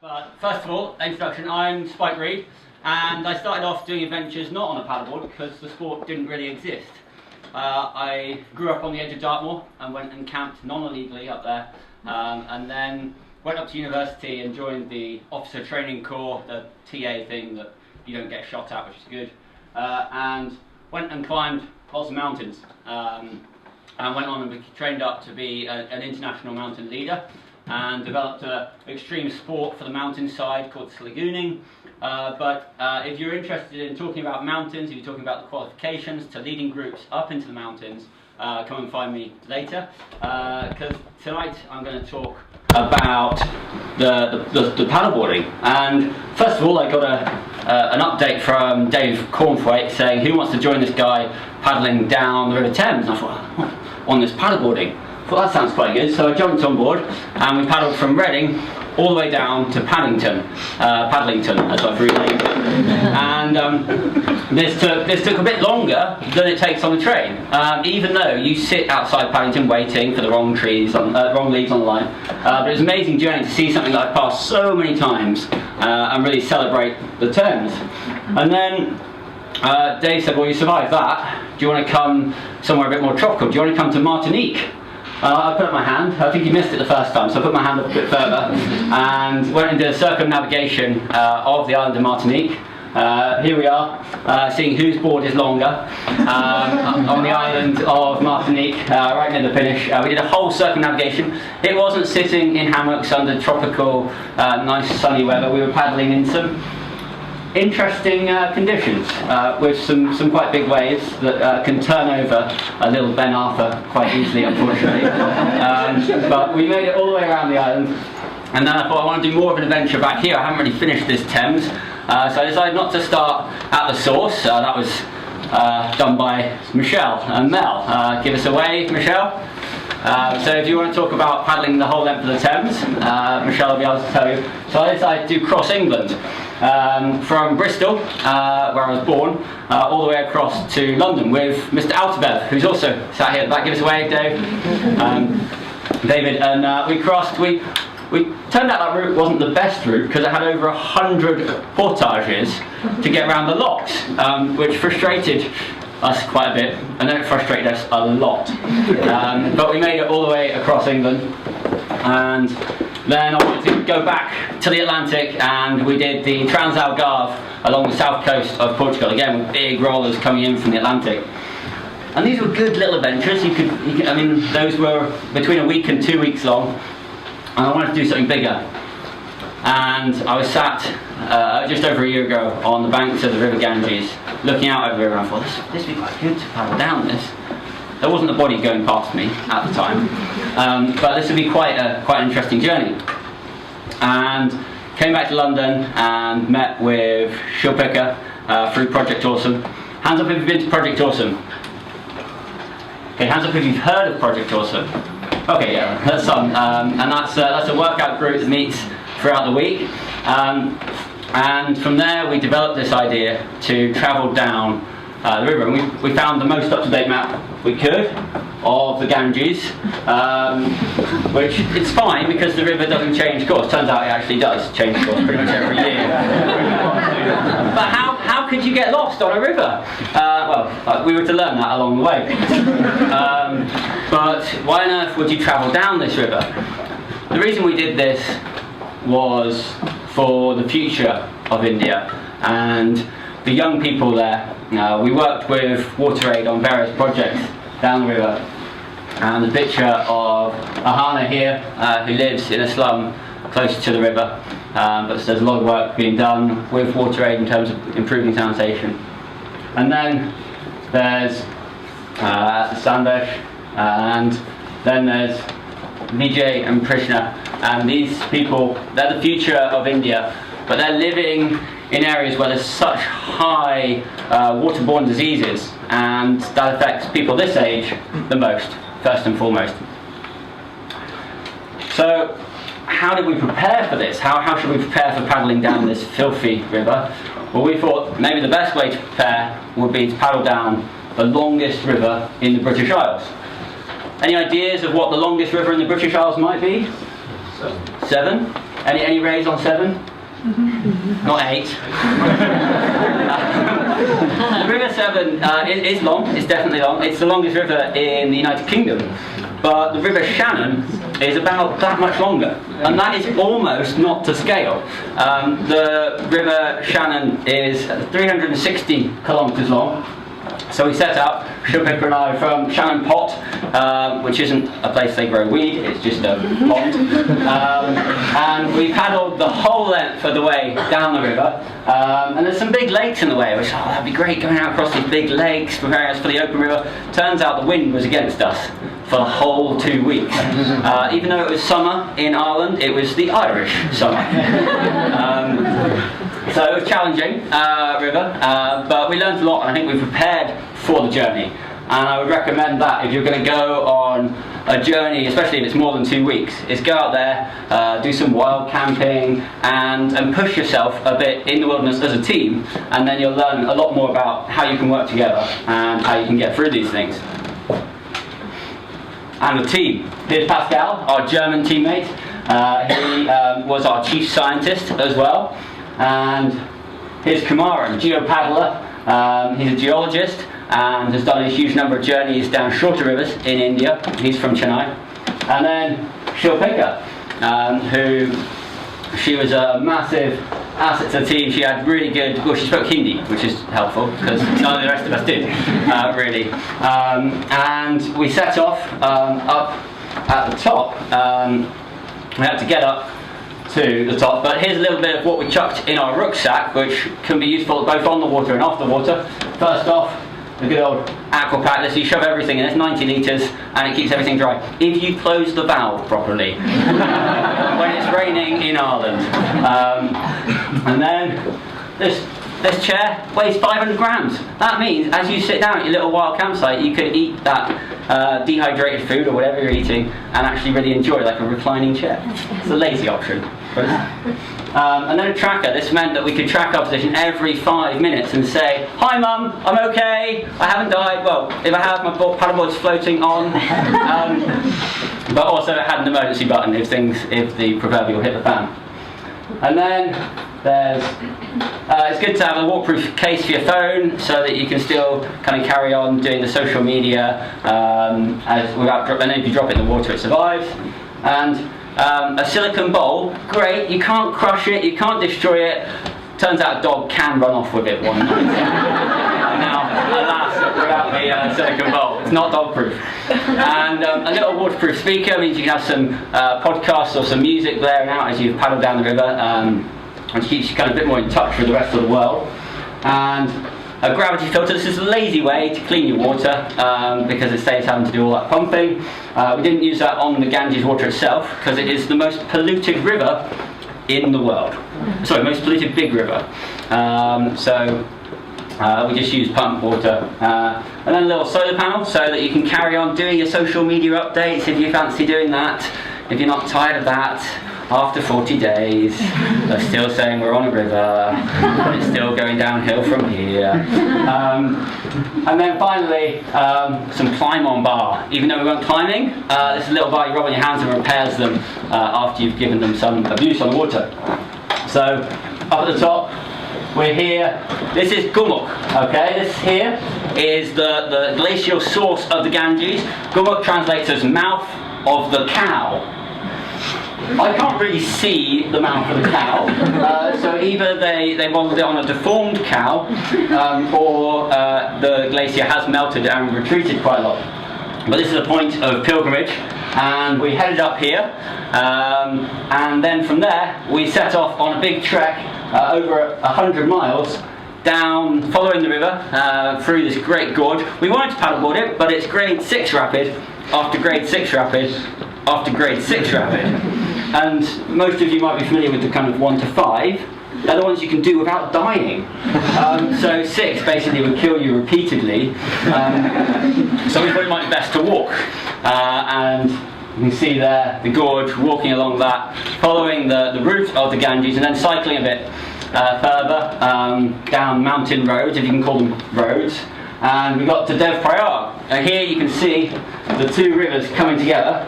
But first of all, introduction, I'm Reid, and I started off doing adventures not on a paddleboard because the sport didn't really exist. I grew up on the edge of Dartmoor and went and camped non-illegally up there, and then went up to university and joined the Officer Training Corps, the TA thing that you don't get shot at, which is good, and went and climbed lots of mountains, and went on and trained up to be an international mountain leader, and developed an extreme sport for the mountainside called slagooning. But if you're interested in talking about mountains, if you're talking about the qualifications to leading groups up into the mountains, come and find me later, because tonight I'm going to talk about the paddleboarding. And first of all, I got an update from Dave Cornthwaite saying who wants to join this guy paddling down the River Thames. And I thought, on this paddleboarding. I thought that sounds quite good, so I jumped on board and we paddled from Reading all the way down to Paddington, as I've renamed it. And this took a bit longer than it takes on the train, even though you sit outside Paddington waiting for the wrong leads on the line. But it was an amazing journey to see something that I've passed so many times and really celebrate the Thames. And then Dave said, well, you survived that. Do you want to come somewhere a bit more tropical? Do you want to come to Martinique? I put up my hand. I think he missed it the first time, so I put my hand up a bit further and went and did a circumnavigation of the island of Martinique. Here we are, seeing whose board is longer on the island of Martinique, right near the finish. We did a whole circumnavigation. It wasn't sitting in hammocks under tropical, nice sunny weather. We were paddling in some interesting conditions with some quite big waves that can turn over a little Ben Arthur quite easily, unfortunately. But we made it all the way around the island, and then I thought I want to do more of an adventure back here. I haven't really finished this Thames, so I decided not to start at the source. That was done by Michelle and Mel. Give us a wave, Michelle. So if you want to talk about paddling the whole length of the Thames, Michelle will be able to tell you. So I decided to cross England. From Bristol, where I was born, all the way across to London with Mr. Altabev, who's also sat here at the back. Give us a wave, Dave. David, and we crossed. We turned out that route wasn't the best route because it had over 100 portages to get around the locks, which frustrated us quite a bit, and then it frustrated us a lot. But we made it all the way across England, and then I wanted to go back to the Atlantic, and we did the Transalgarve along the south coast of Portugal, again with big rollers coming in from the Atlantic. And these were good little adventures. You could, I mean, those were between a week and 2 weeks long, and I wanted to do something bigger. And I was sat just over a year ago on the banks of the River Ganges, looking out over the river, and I thought, this would be quite good to paddle down this. There wasn't a body going past me at the time, but this would be quite an interesting journey. And came back to London and met with Shilpika through Project Awesome. Hands up if you've been to Project Awesome. Okay, hands up if you've heard of Project Awesome. Okay, yeah, that's some. And that's a workout group that meets throughout the week. And from there we developed this idea to travel down the river, and we found the most up-to-date map we could of the Ganges, which it's fine because the river doesn't change course. Turns out it actually does change course pretty much every year. But how could you get lost on a river? Well, we were to learn that along the way. But why on earth would you travel down this river? The reason we did this was for the future of India and the young people there. We worked with WaterAid on various projects down the river, and the picture of Ahana here, who lives in a slum close to the river, but there's a lot of work being done with WaterAid in terms of improving sanitation. And then there's Sandesh, and then there's Vijay and Krishna, and these people, they're the future of India, but they're living in areas where there's such high waterborne diseases, and that affects people this age the most, first and foremost. So how did we prepare for this? How should we prepare for paddling down this filthy river? Well, we thought maybe the best way to prepare would be to paddle down the longest river in the British Isles. Any ideas of what the longest river in the British Isles might be? 7. Any rays on 7? Not 8. River Severn is long, it's definitely long. It's the longest river in the United Kingdom. But the River Shannon is about that much longer. And that is almost not to scale. The River Shannon is 360 kilometres long. So we set out, Shubhika and I, from Shannon Pot, which isn't a place they grow weed, it's just a pond. And we paddled the whole length of the way down the river. And there's some big lakes in the way, which, that'd be great going out across these big lakes, preparing us for the open river. Turns out the wind was against us for the whole 2 weeks. Even though it was summer in Ireland, it was the Irish summer. So it was challenging river, but we learned a lot, and I think we prepared for the journey. And I would recommend that if you're going to go on a journey, especially if it's more than 2 weeks, is go out there, do some wild camping, and push yourself a bit in the wilderness as a team, and then you'll learn a lot more about how you can work together and how you can get through these things. And the team. Here's Pascal, our German teammate. He was our chief scientist as well. And here's Kumaran, geopaddler. He's a geologist and has done a huge number of journeys down shorter rivers in India. He's from Chennai. And then Shubhika, who she was a massive asset to the team. She had really good, well, she spoke Hindi, which is helpful because none of the rest of us did, really. And we set off up at the top. We had to get up to the top, but here's a little bit of what we chucked in our rucksack, which can be useful both on the water and off the water. First off, the good old aqua pack. So you shove everything in, it's 90 litres and it keeps everything dry. If you close the valve properly when it's raining in Ireland. And then this chair weighs 500 grams. That means as you sit down at your little wild campsite, you can eat that dehydrated food or whatever you're eating and actually really enjoy it like a reclining chair. It's a lazy option. And then a tracker. This meant that we could track our position every 5 minutes and say, "Hi Mum, I'm okay, I haven't died." Well, if I have, my paddleboard's floating on. But also it had an emergency button if the proverbial hit the fan. And then there's, it's good to have a waterproof case for your phone so that you can still kind of carry on doing the social media and then if you drop it in the water it survives. And a silicone bowl, great, you can't crush it, you can't destroy it. Turns out a dog can run off with it one night. Now, alas, without the silicone bowl, it's not dog proof. And a little waterproof speaker means you can have some podcasts or some music blaring out as you paddle down the river, and keeps you kind of a bit more in touch with the rest of the world. And a gravity filter. This is a lazy way to clean your water because it saves having to do all that pumping. We didn't use that on the Ganges water itself because it is the most polluted river in the world. Sorry, most polluted big river. So we just use pump water. And then a little solar panel so that you can carry on doing your social media updates if you fancy doing that. If you're not tired of that, after 40 days, they're still saying we're on a river, and it's still going downhill from here. And then finally, some climb-on bar. Even though we weren't climbing, this is a little bar you rub on your hands and repairs them after you've given them some abuse on the water. So, up at the top, we're here. This is Gumuk, okay? This here is the glacial source of the Ganges. Gumuk translates as mouth of the cow. I can't really see the mouth of the cow, so either they modelled it on a deformed cow, or the glacier has melted and retreated quite a lot. But this is a point of pilgrimage, and we headed up here, and then from there we set off on a big trek over 100 miles down, following the river, through this great gorge. We wanted to paddleboard it, but it's grade 6 rapid, after grade 6 rapid, after grade 6 rapid. And most of you might be familiar with the kind of 1 to 5. They're the ones you can do without dying. So 6 basically would kill you repeatedly. So we thought it might be best to walk. And you can see there the gorge, walking along that, following the route of the Ganges, and then cycling a bit further down mountain roads, if you can call them roads. And we got to Dev Prayag. And here you can see the two rivers coming together.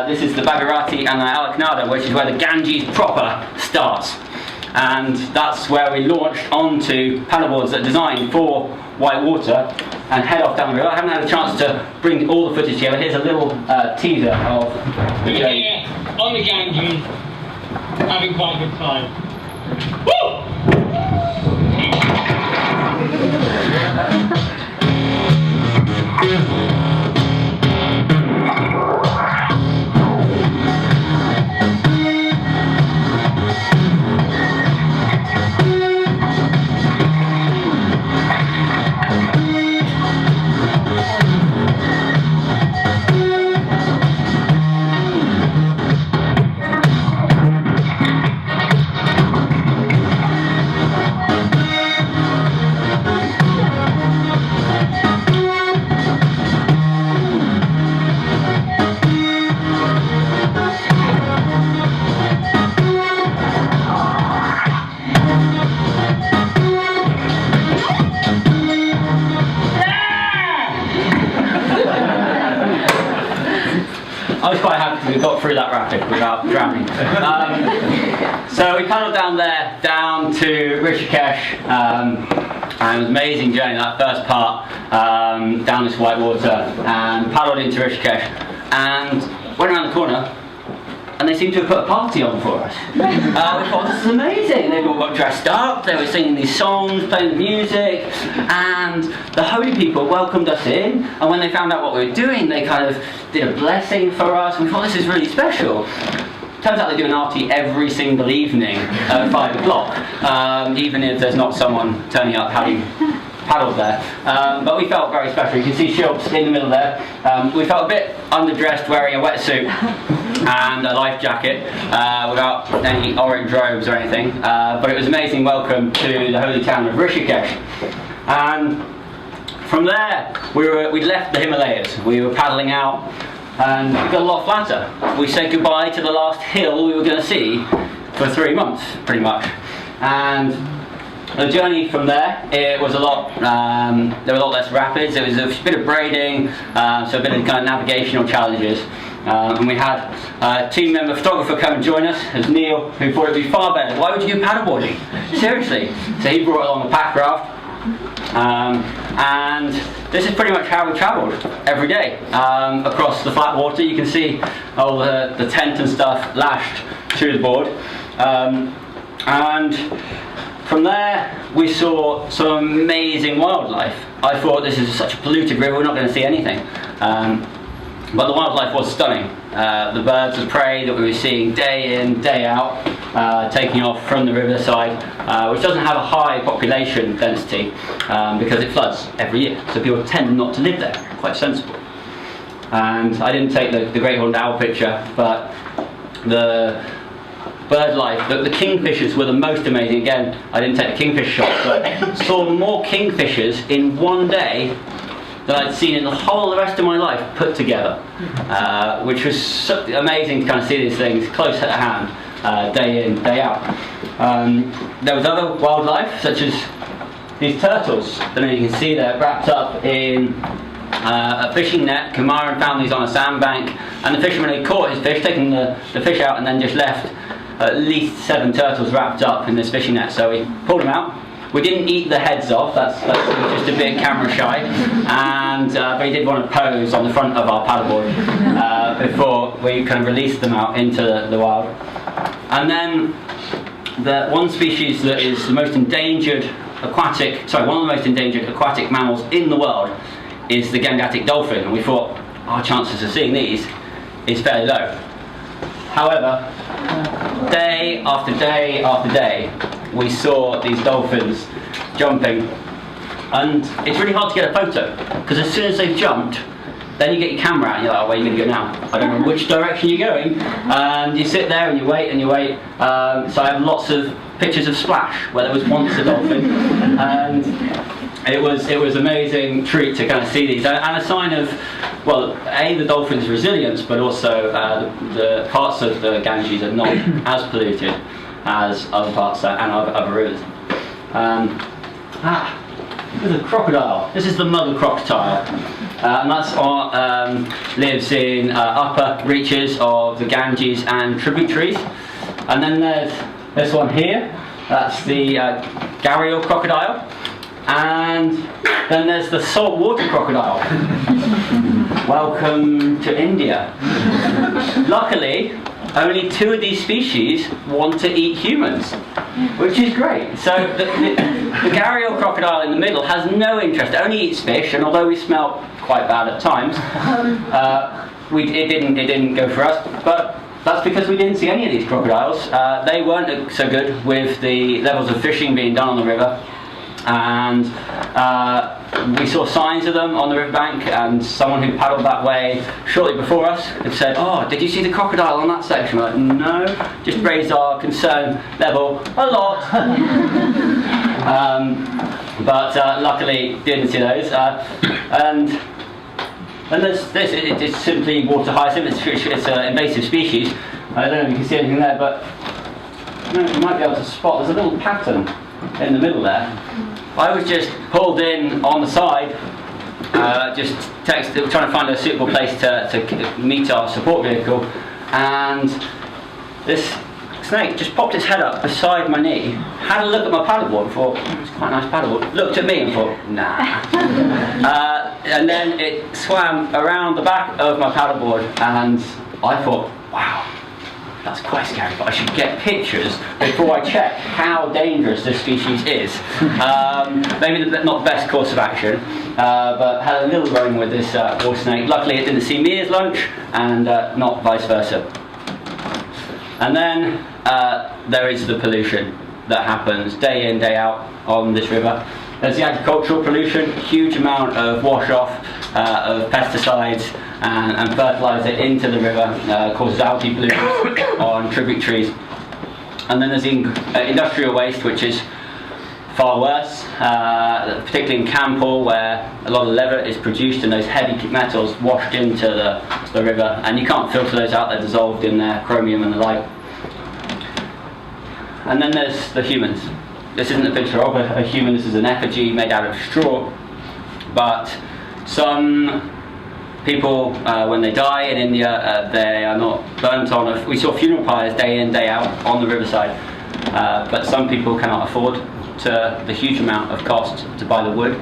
This is the Bhagirathi and the Alaknanda, which is where the Ganges proper starts. And that's where we launched onto paddleboards that are designed for white water and head off down the river. I haven't had a chance to bring all the footage together. Here's a little teaser of the journey. On the Ganges, having quite a good time. Woo! I was quite happy we got through that rapid without drowning. So we paddled down there, down to Rishikesh, and it was an amazing journey, that first part, down this white water, and paddled into Rishikesh, and went around the corner, and they seemed to have put a party on for us. We thought, this is amazing. They'd all got dressed up, they were singing these songs, playing the music, and the holy people welcomed us in, and when they found out what we were doing, they kind of did a blessing for us, and we thought, this is really special. Turns out they do an arty every single evening at 5 o'clock, even if there's not someone turning up having paddled there. But we felt very special. You can see Shilps in the middle there. We felt a bit underdressed, wearing a wetsuit and a life jacket without any orange robes or anything. But it was an amazing welcome to the holy town of Rishikesh. And from there, we left the Himalayas. We were paddling out, and we got a lot flatter. We said goodbye to the last hill we were going to see for 3 months, pretty much. And the journey from there, it was a lot, there were a lot less rapids, there was a bit of braiding, so a bit of kind of navigational challenges. And we had a team member photographer come and join us, as Neil, who thought it would be far better. Why would you do paddleboarding? Seriously. So he brought along a pack raft. And this is pretty much how we travelled every day across the flat water. You can see all the tent and stuff lashed to the board, and from there we saw some amazing wildlife. I thought, this is such a polluted river, we're not going to see anything, but the wildlife was stunning. The birds of prey that we were seeing day in, day out, taking off from the riverside, which doesn't have a high population density because it floods every year, so people tend not to live there. Quite sensible. And I didn't take the great horned owl picture, but the bird life, the kingfishers were the most amazing. Again, I didn't take the kingfish shot, but saw more kingfishers in one day that I'd seen in the whole of the rest of my life put together, which was so amazing to kind of see these things close at hand, day in, day out. There was other wildlife, such as these turtles. I don't know if you can see they're wrapped up in a fishing net. Kumaran found these on a sandbank, and the fisherman had caught his fish, taken the fish out, and then just left at least 7 turtles wrapped up in this fishing net. So we pulled them out. We didn't eat the heads off, that's just a bit camera shy, and but he did want to pose on the front of our paddleboard before we kind of released them out into the wild. And then the one species that is the most endangered one of the most endangered aquatic mammals in the world is the Gangetic dolphin, and we thought our chances of seeing these is fairly low. However, day after day after day, we saw these dolphins jumping, and it's really hard to get a photo because as soon as they've jumped, then you get your camera out and you're like, oh, where are you going to go now? I don't know which direction you're going, and you sit there and you wait and you wait. So I have lots of pictures of Splash where there was once a dolphin, and it was an amazing treat to kind of see these, and a sign of, well, A, the dolphin's resilience, but also the parts of the Ganges are not as polluted as other parts and other rivers. There's a crocodile. This is the mother crocodile. and lives in upper reaches of the Ganges and tributaries. And then there's this one here, that's the Gharial Crocodile. And then there's the saltwater crocodile. Welcome to India. Luckily, only 2 of these species want to eat humans, which is great. So the Gharial crocodile in the middle has no interest, it only eats fish, and although we smell quite bad at times, it didn't go for us, but that's because we didn't see any of these crocodiles. They weren't so good with the levels of fishing being done on the river. And we saw signs of them on the riverbank, and someone who paddled that way shortly before us had said, "Oh, did you see the crocodile on that section?" We're like, "No," just raised our concern level a lot. But luckily didn't see those. And there's this, it's simply water hyacinth. It's an invasive species. I don't know if you can see anything there, but you might be able to spot, there's a little pattern in the middle there. I was just pulled in on the side, trying to find a suitable place to meet our support vehicle, and this snake just popped its head up beside my knee, had a look at my paddleboard and thought, it's quite a nice paddleboard, looked at me and thought, nah. And then it swam around the back of my paddleboard, and I thought, wow, that's quite scary, but I should get pictures before I check how dangerous this species is. Maybe not the best course of action, but had a little run with this water snake. Luckily it didn't see me as lunch, and not vice versa. And then there is the pollution that happens day in, day out on this river. There's the agricultural pollution, huge amount of wash-off of pesticides and fertiliser into the river, causes algae pollution on tributaries. And then there's the industrial waste, which is far worse, particularly in Campbell, where a lot of leather is produced and those heavy metals washed into the river, and you can't filter those out, they're dissolved in their chromium and the like. And then there's the humans. This isn't a picture of a human, this is an effigy made out of straw, but some people, when they die in India, they are not burnt on. We saw funeral pyres day in, day out on the riverside, but some people cannot afford the huge amount of cost to buy the wood,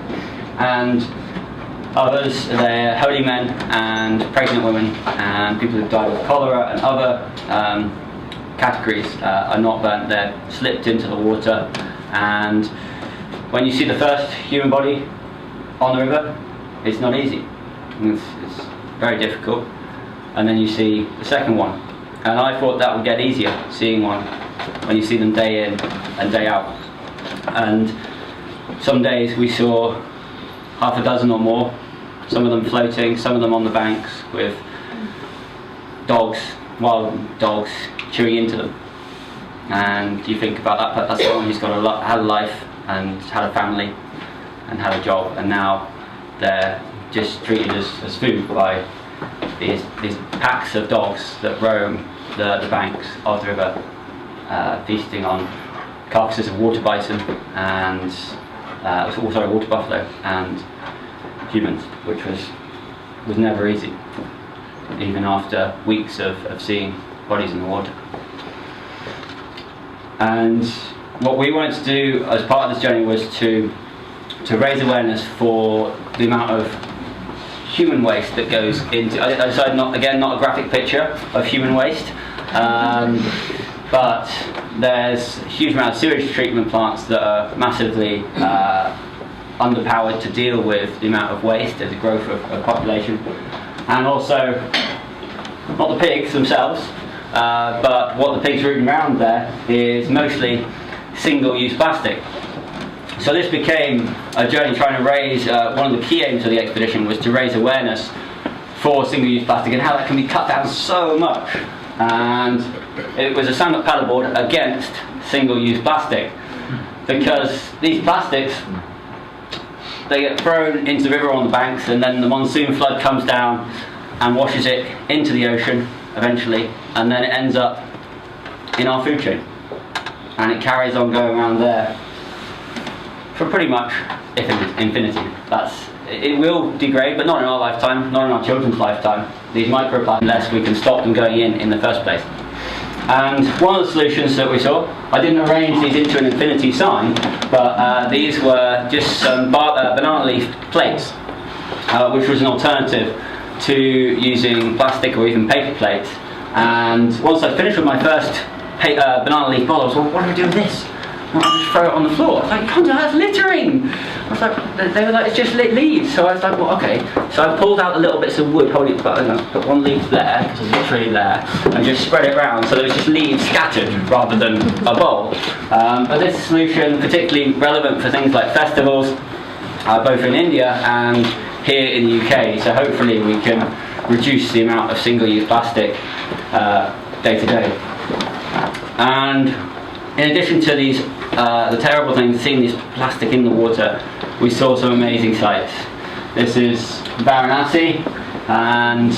and others, they're holy men and pregnant women and people who've died of cholera and other categories are not burnt, they're slipped into the water. And when you see the first human body on the river, it's not easy. It's very difficult. And then you see the second one. And I thought that would get easier, seeing one, when you see them day in and day out. And some days we saw half a dozen or more, some of them floating, some of them on the banks with dogs, wild dogs, chewing into them. And you think about that, but that's someone who's had a life and had a family and had a job, and now they're just treated as food by these packs of dogs that roam the banks of the river, feasting on carcasses of water bison and also water buffalo and humans, which was never easy, even after weeks of seeing bodies in the water. And what we wanted to do as part of this journey was to raise awareness for the amount of human waste that goes into. I decided not a graphic picture of human waste, but there's a huge amount of sewage treatment plants that are massively underpowered to deal with the amount of waste as a growth of population, and also not the pigs themselves, but what the pigs rooting around there is mostly single-use plastic. So this became a journey trying to raise, one of the key aims of the expedition was to raise awareness for single-use plastic and how that can be cut down so much. And it was a Stand Up Paddleboard against single-use plastic, because these plastics, they get thrown into the river on the banks, and then the monsoon flood comes down and washes it into the ocean eventually, and then it ends up in our food chain, and it carries on going around there for pretty much infinity. That's it will degrade, but not in our lifetime, not in our children's lifetime. These microplastics, unless we can stop them going in the first place. And one of the solutions that we saw, I didn't arrange these into an infinity sign, but these were just some banana leaf plates, which was an alternative to using plastic or even paper plates. And once I finished with my first banana leaf bottle, I was like, what do I do with this? I'll just throw it on the floor. I was like, you can't do that, that's littering! I was like, they were like, it's just lit leaves. So I was like, well, okay. So I pulled out the little bits of wood, holding it, put one leaf there, because it was literally there, and just spread it around so there was just leaves scattered rather than a bowl. But this solution, particularly relevant for things like festivals, both in India and here in the UK. So hopefully we can reduce the amount of single-use plastic day to day. And in addition to these, the terrible thing, seeing this plastic in the water, we saw some amazing sights. This is Varanasi, and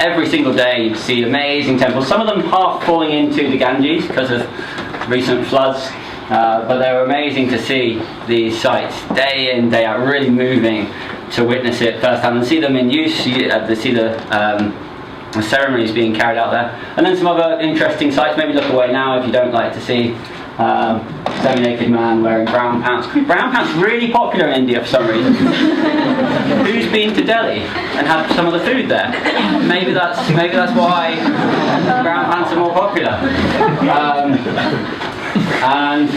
every single day you see amazing temples, some of them half falling into the Ganges because of recent floods, but they're amazing to see these sights day in, day out, really moving to witness it firsthand and see them in use, to see the ceremonies being carried out there. And then some other interesting sights, maybe look away now if you don't like to see semi-naked man wearing brown pants. Brown pants really popular in India for some reason. Who's been to Delhi and had some of the food there? Maybe that's why brown pants are more popular. And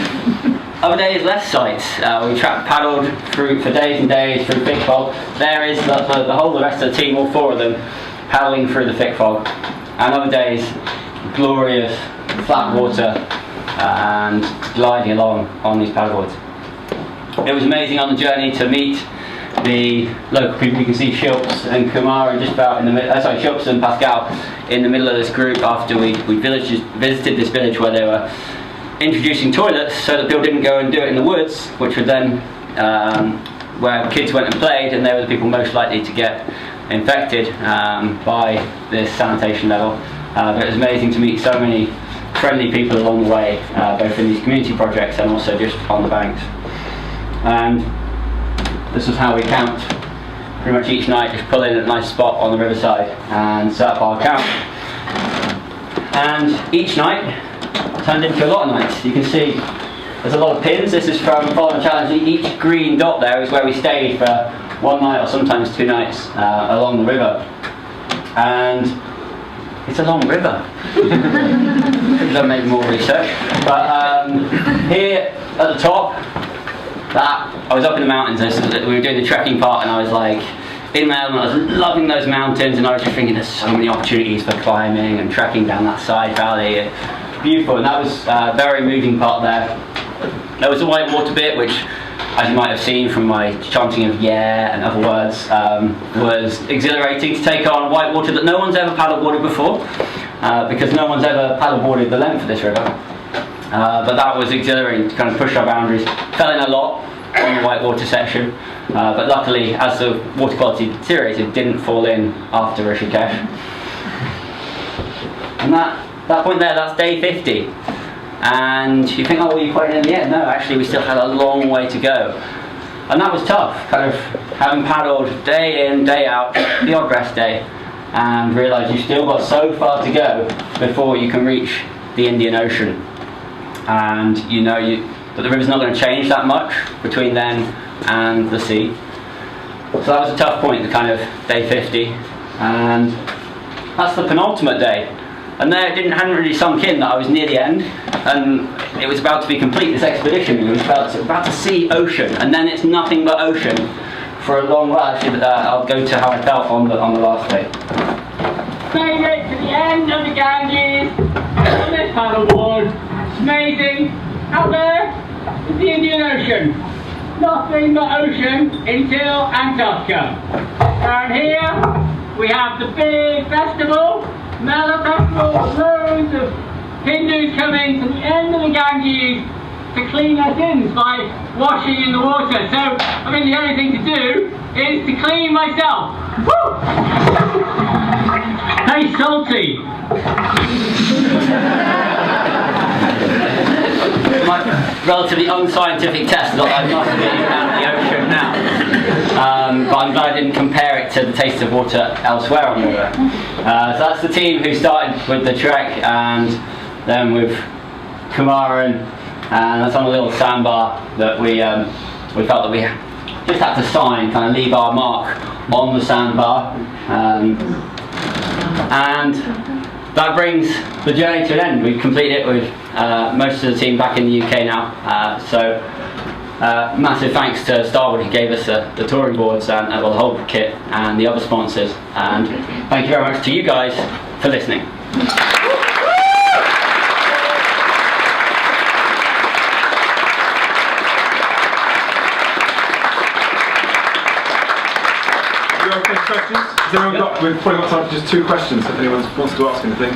other days, less sights. We paddled through for days and days through thick fog. There is the rest of the team, all four of them, paddling through the thick fog. And other days, glorious flat water and gliding along on these paddleboards. It was amazing on the journey to meet the local people. You can see Shilps and Kumar just about in the middle. Shilps and Pascal in the middle of this group after we visited this village where they were introducing toilets so that people didn't go and do it in the woods, which would then where kids went and played, and they were the people most likely to get infected by this sanitation level. But it was amazing to meet so many friendly people along the way, both in these community projects and also just on the banks. And this is how we camped. Pretty much each night, just pull in a nice spot on the riverside and set up our camp. And each night turned into a lot of nights. You can see there's a lot of pins. This is from Following Challenge. Each green dot there is where we stayed for one night or sometimes 2 nights along the river. And it's a long river. Should have made more research. But here at the top, I was up in the mountains. We were doing the trekking part, and I was like in my element. I was loving those mountains, and I was just thinking there's so many opportunities for climbing and trekking down that side valley. Beautiful, and that was a very moving part there. There was the white water bit, which, as you might have seen from my chanting of yeah and other words, was exhilarating to take on white water that no one's ever paddleboarded before, because no one's ever paddleboarded the length of this river. But that was exhilarating to kind of push our boundaries. Fell in a lot on the white water section, but luckily, as the water quality deteriorated, didn't fall in after Rishikesh. And that point there, that's day 50. And you think, oh, well, you quite in the end. No, actually, we still had a long way to go. And that was tough, kind of having paddled day in, day out, the odd rest day, and realise you've still got so far to go before you can reach the Indian Ocean. And you know that the river's not going to change that much between then and the sea. So that was a tough point, the kind of day 50. And that's the penultimate day. And there it hadn't really sunk in that I was near the end, and it was about to be complete, this expedition. It was about to see ocean, and then it's nothing but ocean for a long while. Actually, I'll go to how I felt on the last day. Made it to the end of the Ganges on this paddleboard. It's amazing. Out there is the Indian Ocean. Nothing but ocean until Antarctica. And here we have the big festival. Mela Festival, loads of Hindus coming to the end of the Ganges to clean their sins by washing in the water. So, I mean, the only thing to do is to clean myself. Woo! Hey, salty. My relatively unscientific test that I must be out of the ocean now. but I'm glad I didn't compare it to the taste of water elsewhere on the river. So that's the team who started with the trek, and then with Kumaran, and that's on a little sandbar that we felt that we just had to sign, kind of leave our mark on the sandbar, and that brings the journey to an end. We've completed it with most of the team back in the UK now, so massive thanks to Starwood who gave us the touring boards and well, the whole kit, and the other sponsors, and thank you very much to you guys for listening. Questions? Has anyone got? We've probably got time for just 2 questions. If anyone wants to ask anything.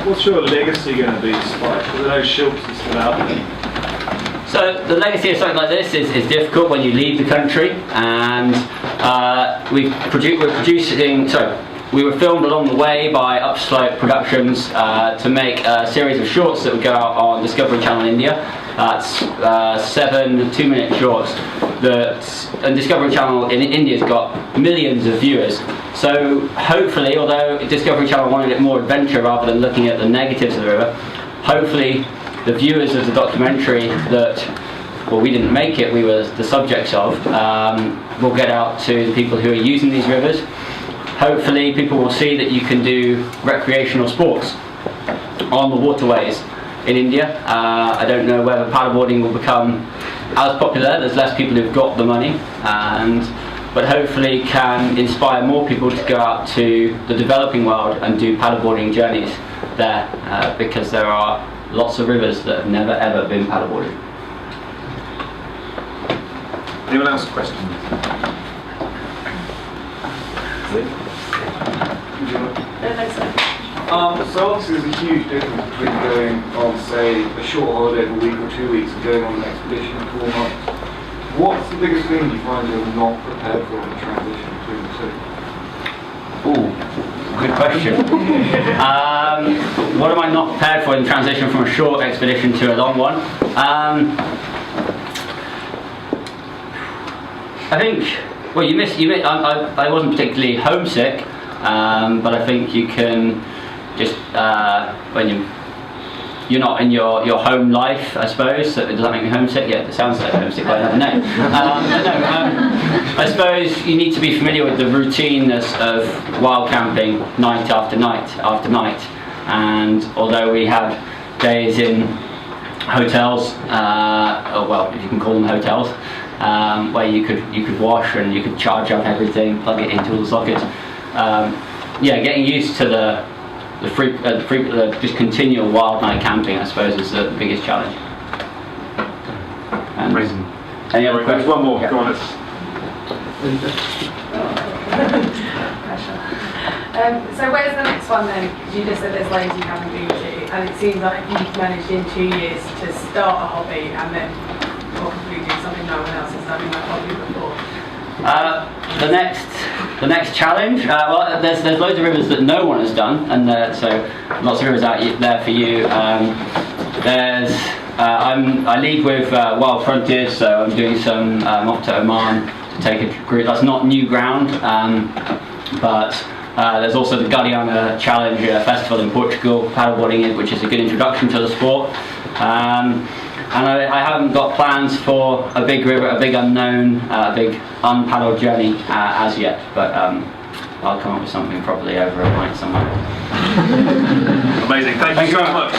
What's your legacy going to be, Spike? Because I know Schultz is still out there. So the legacy of something like this is difficult when you leave the country, and we were filmed along the way by Upslope Productions to make a series of shorts that would go out on Discovery Channel in India. That's 7 2-minute shorts and Discovery Channel in India's got millions of viewers. So hopefully, although Discovery Channel wanted it more adventure rather than looking at the negatives of the river, hopefully the viewers of the documentary that, well, we didn't make it, we were the subjects of, will get out to the people who are using these rivers. Hopefully people will see that you can do recreational sports on the waterways in India. I don't know whether paddleboarding will become as popular. There's less people who've got the money, but hopefully can inspire more people to go out to the developing world and do paddleboarding journeys there, because there are lots of rivers that have never ever been paddleboarded. Anyone else questions? So obviously there's a huge difference between going on, say, a short holiday for a week or 2 weeks and going on an expedition for 4 months. What's the biggest thing you find you're not prepared for in the transition between the two? Ooh, good question. What am I not prepared for in the transition from a short expedition to a long one? I think, well, I wasn't particularly homesick, but I think you can just, when you're not in your home life, I suppose. Does that make me homesick? Yeah, it sounds like homesick, but I don't know. I suppose you need to be familiar with the routine of wild camping night after night after night. And although we have days in hotels, or well, if you can call them hotels, where you could wash and you could charge up everything, plug it into all the sockets. Yeah, getting used to the just continual wild night camping, I suppose, is the biggest challenge. Amazing. Any other questions? One more. Yeah. Go on. So where's the next one then? Because you just said there's loads you haven't been to, and it seems like you've managed in 2 years to start a hobby and then probably do something no one else has done in that hobby before. The next challenge. Well, there's loads of rivers that no one has done, and so lots of rivers out there for you. I lead with Wild Frontiers, so I'm doing some off to Oman to take a group. That's not new ground, but there's also the Gharial Challenge festival in Portugal, paddleboarding, which is a good introduction to the sport. And I haven't got plans for a big river, a big unknown, big unpaddled journey as yet, but I'll come up with something probably over a night somewhere. Amazing. Thank you so much.